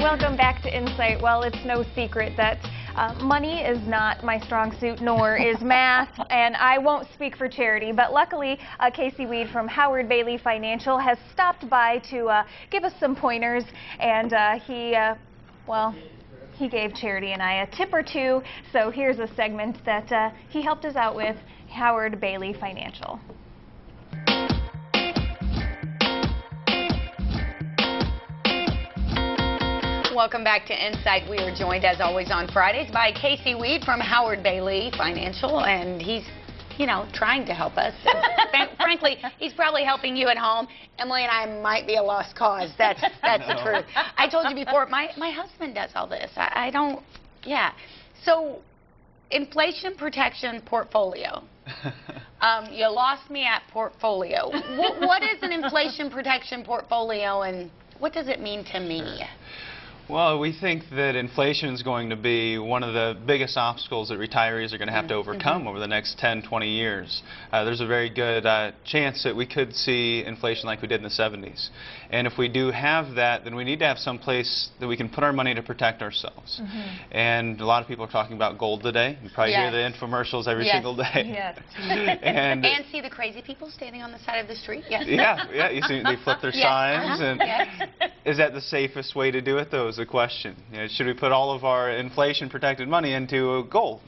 Welcome back to Insight. Well, it's no secret that money is not my strong suit, nor is math, and I won't speak for charity, but luckily Casey Weed from Howard Bailey Financial has stopped by to give us some pointers, and he gave Charity and I a tip or two, so here's a segment that he helped us out with, Howard Bailey Financial. Welcome back to Insight. We are joined, as always, on Fridays by Casey Weed from Howard Bailey Financial, and he's, you know, trying to help us. Frankly, he's probably helping you at home. Emily and I might be a lost cause. That's the truth. I told you before, my husband does all this. I don't, yeah. So, inflation protection portfolio. You lost me at portfolio. What is an inflation protection portfolio, and what does it mean to me? Well, we think that inflation is going to be one of the biggest obstacles that retirees are going to have to overcome over the next 10, 20 years. There's a very good chance that we could see inflation like we did in the 70s. And if we do have that, then we need to have some place that we can put our money to protect ourselves. And a lot of people are talking about gold today. You probably hear the infomercials every single day. And see the crazy people standing on the side of the street. Yeah, you see they flip their signs. And is that the safest way to do it, though, is the question. You know, should we put all of our inflation-protected money into gold?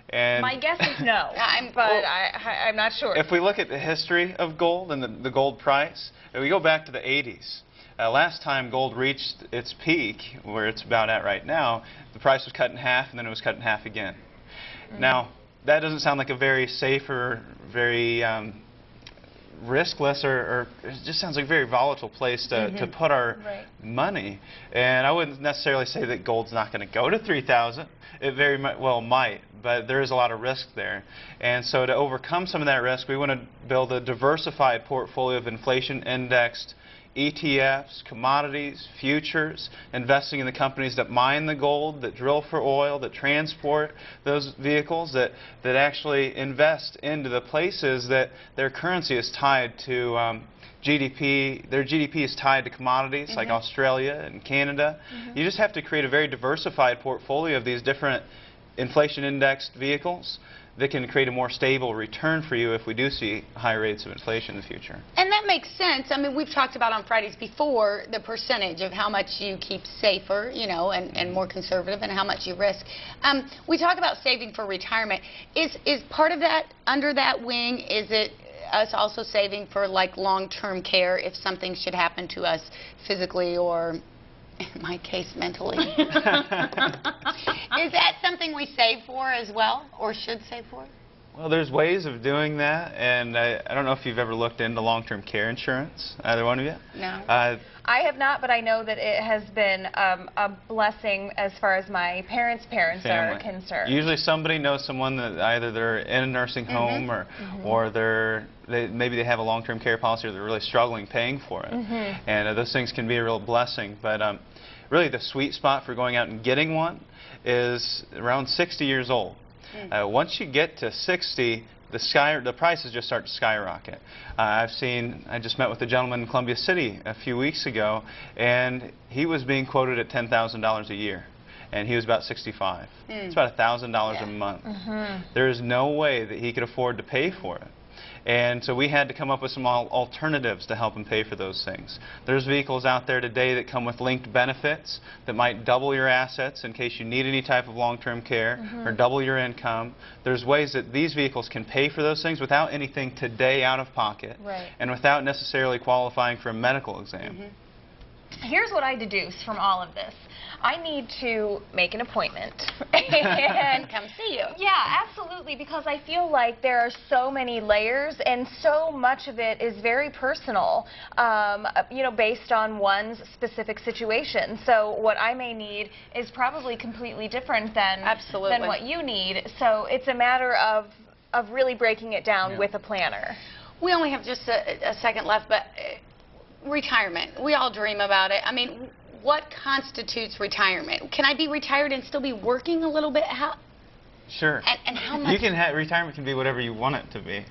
And my guess is no, I'm not sure. If we look at the history of gold and the gold price, if we go back to the 80s, last time gold reached its peak, where it's about at right now, the price was cut in half, and then it was cut in half again. Now, that doesn't sound like a very safe or very riskless, or it just sounds like a very volatile place to put our money. And I wouldn't necessarily say that gold's not going to go to 3,000. It very well might, but there is a lot of risk there. And so to overcome some of that risk, we want to build a diversified portfolio of inflation-indexed ETFs, commodities, futures, investing in the companies that mine the gold, that drill for oil, that transport those vehicles, that actually invest into the places that their currency is tied to GDP. Their GDP is tied to commodities like Australia and Canada. You just have to create a very diversified portfolio of these different inflation-indexed vehicles that can create a more stable return for you if we do see high rates of inflation in the future. And that makes sense. I mean, we've talked about on Fridays before the percentage of how much you keep safer, you know, and more conservative, and how much you risk. We talk about saving for retirement. Is part of that, under that wing, is it us also saving for like long-term care if something should happen to us physically or, in my case, mentally? Is that something we save for as well, or should save for? Well, there's ways of doing that, and I don't know if you've ever looked into long-term care insurance, either one of you? No. I have not, but I know that it has been a blessing as far as my parents' are concerned. Usually somebody knows someone that either they're in a nursing home or maybe they have a long-term care policy, or they're really struggling paying for it. And those things can be a real blessing. But really the sweet spot for going out and getting one is around 60 years old. Once you get to 60, the prices just start to skyrocket. I just met with a gentleman in Columbia City a few weeks ago, and he was being quoted at $10,000 a year, and he was about 65. It's about $1,000 a month. There is no way that he could afford to pay for it. And so we had to come up with some alternatives to help him pay for those things. There's vehicles out there today that come with linked benefits that might double your assets in case you need any type of long-term care, or double your income. There's ways that these vehicles can pay for those things without anything today out of pocket, and without necessarily qualifying for a medical exam. Here's what I deduce from all of this. I need to make an appointment and come see you. Yeah, absolutely, because I feel like there are so many layers, and so much of it is very personal, you know, based on one's specific situation. So what I may need is probably completely different than what you need. So it's a matter of really breaking it down with a planner. We only have just a second left, but retirement. We all dream about it. I mean, what constitutes retirement? Can I be retired and still be working a little bit? How? Sure. And how much? Retirement can be whatever you want it to be.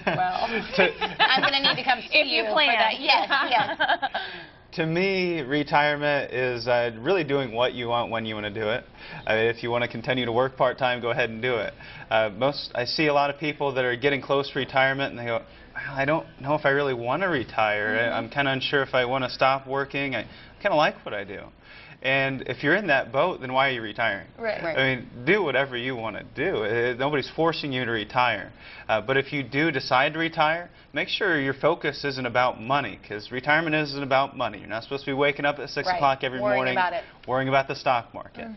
Well, I'm going to need to come see you plan. for that. Yes, yes. To me, retirement is really doing what you want when you want to do it. If you want to continue to work part-time, go ahead and do it. I see a lot of people that are getting close to retirement and they go, I don't know if I really want to retire. I'm kind of unsure if I want to stop working. I kind of like what I do. And if you're in that boat, then why are you retiring? Right. I mean, do whatever you want to do. Nobody's forcing you to retire. But if you do decide to retire, make sure your focus isn't about money, because retirement isn't about money. You're not supposed to be waking up at 6 o'clock every morning worrying about the stock market.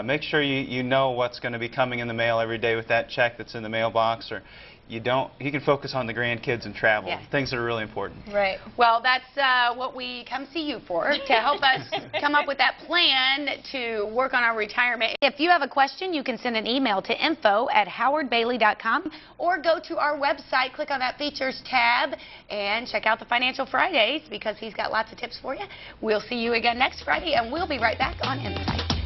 Make sure you know what's going to be coming in the mail every day with that check that's in the mailbox, or you can focus on the grandkids and travel, things that are really important. Right. Well, that's what we come see you for, to help us come up with that plan to work on our retirement. If you have a question, you can send an email to info@howardbailey.com or go to our website, click on that features tab, and check out the Financial Fridays, because he's got lots of tips for you. We'll see you again next Friday, and we'll be right back on Insight.